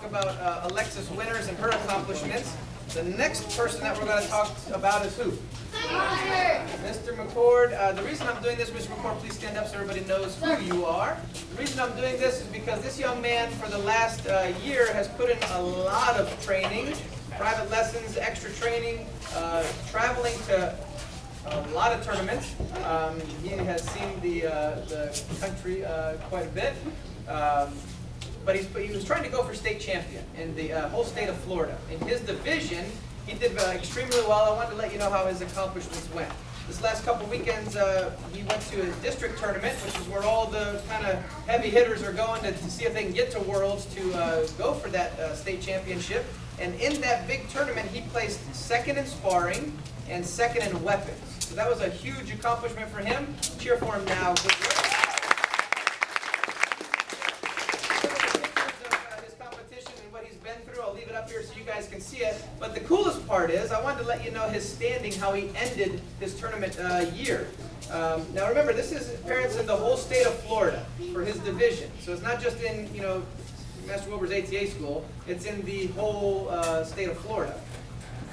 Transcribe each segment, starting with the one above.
about Alexis Winters and her accomplishments. The next person that we're going to talk about is who? Mr. McCord. The reason I'm doing this, Mr. McCord, please stand up so everybody knows who you are. The reason I'm doing this is because this young man for the last year has put in a lot of training, private lessons, extra training, traveling to a lot of tournaments. He has seen the country quite a bit. But he was trying to go for state champion in the whole state of Florida. In his division, he did extremely well. I wanted to let you know how his accomplishments went. This last couple weekends, he went to a district tournament, which is where all the kind of heavy hitters are going to see if they can get to Worlds to go for that state championship. And in that big tournament, he placed second in sparring and second in weapons. So that was a huge accomplishment for him. Cheer for him now. I'll leave it up here so you guys can see it. But the coolest part is, I wanted to let you know his standing, how he ended his tournament year. Now remember, this is parents in the whole state of Florida for his division. So it's not just in, Master Wilbur's ATA school. It's in the whole state of Florida.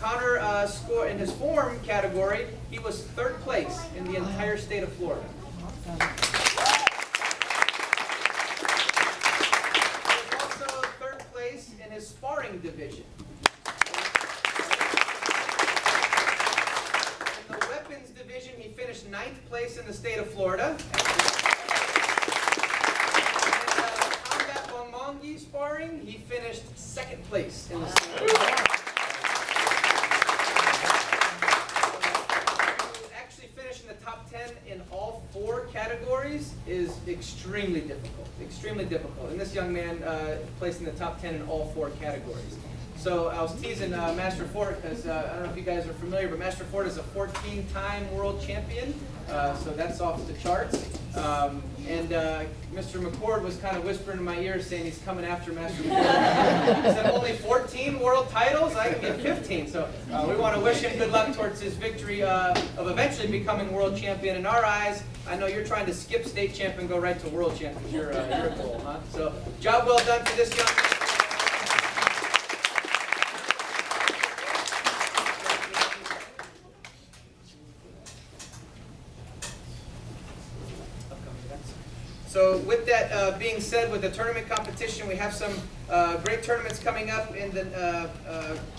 Connor scored in his form category. He was third place in the entire state of Florida. His sparring division. In the weapons division, he finished 9th place in the state of Florida. And in combat Bomongi sparring, he finished 2nd place in the state of Florida. To actually finish in the top 10 in all 4 categories is extremely difficult. Extremely difficult. And this young man placed in the top 10 in all 4 categories. So I was teasing Master Fort because I don't know if you guys are familiar, but Master Fort is a 14-time world champion. So that's off the charts. And Mr. McCord was kind of whispering in my ear saying he's coming after Master Fort. He said only 14 world titles? I can get 15. So we want to wish him good luck towards his victory of eventually becoming world champion. In our eyes, I know you're trying to skip state champ and go right to world champion. You're a goal, huh? So job well done for this young man. So with that being said, with the tournament competition, we have some great tournaments coming up in the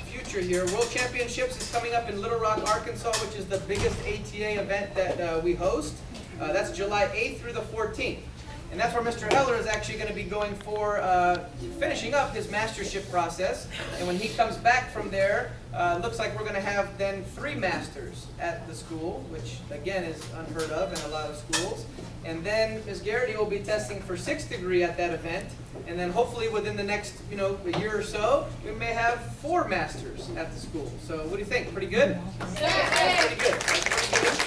future here. World Championships is coming up in Little Rock, Arkansas, which is the biggest ATA event that we host. That's July 8th through the 14th. And that's where Mr. Heller is actually going to be going for finishing up his mastership process. And when he comes back from there, looks like we're going to have then 3 masters at the school, which again is unheard of in a lot of schools. And then Ms. Garrity will be testing for 6th degree at that event. And then hopefully within the next a year or so, we may have 4 masters at the school. So what do you think? Pretty good? That's pretty good. That's pretty good.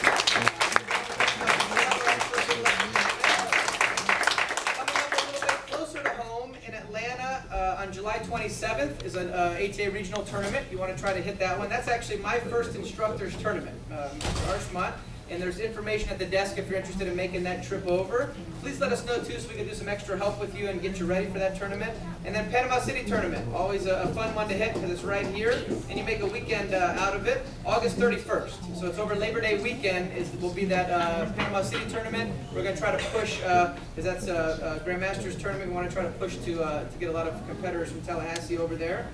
On July 27th is an ATA regional tournament. You want to try to hit that one. That's actually my first instructor's tournament, Mr. Arshmont. And there's information at the desk if you're interested in making that trip over. Please let us know too so we can do some extra help with you and get you ready for that tournament. And then Panama City tournament, always a fun one to hit because it's right here and you make a weekend out of it. August 31st, so it's over Labor Day weekend will be that Panama City tournament. We're going to try to push, because that's a Grandmasters tournament, we want to try to push to get a lot of competitors from Tallahassee over there.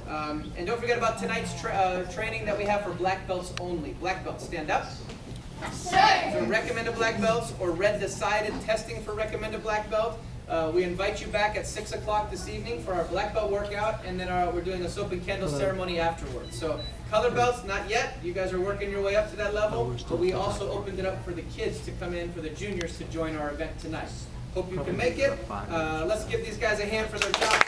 And don't forget about tonight's training that we have for black belts only. Black belts, stand up. So recommended black belts or red decided testing for recommended black belt. We invite you back at 6 o'clock this evening for our black belt workout, and then we're doing a soap and candle ceremony afterwards. So color belts, not yet. You guys are working your way up to that level, but we also opened it up for the kids to come in, for the juniors to join our event tonight. Hope you can make it. Let's give these guys a hand for their job.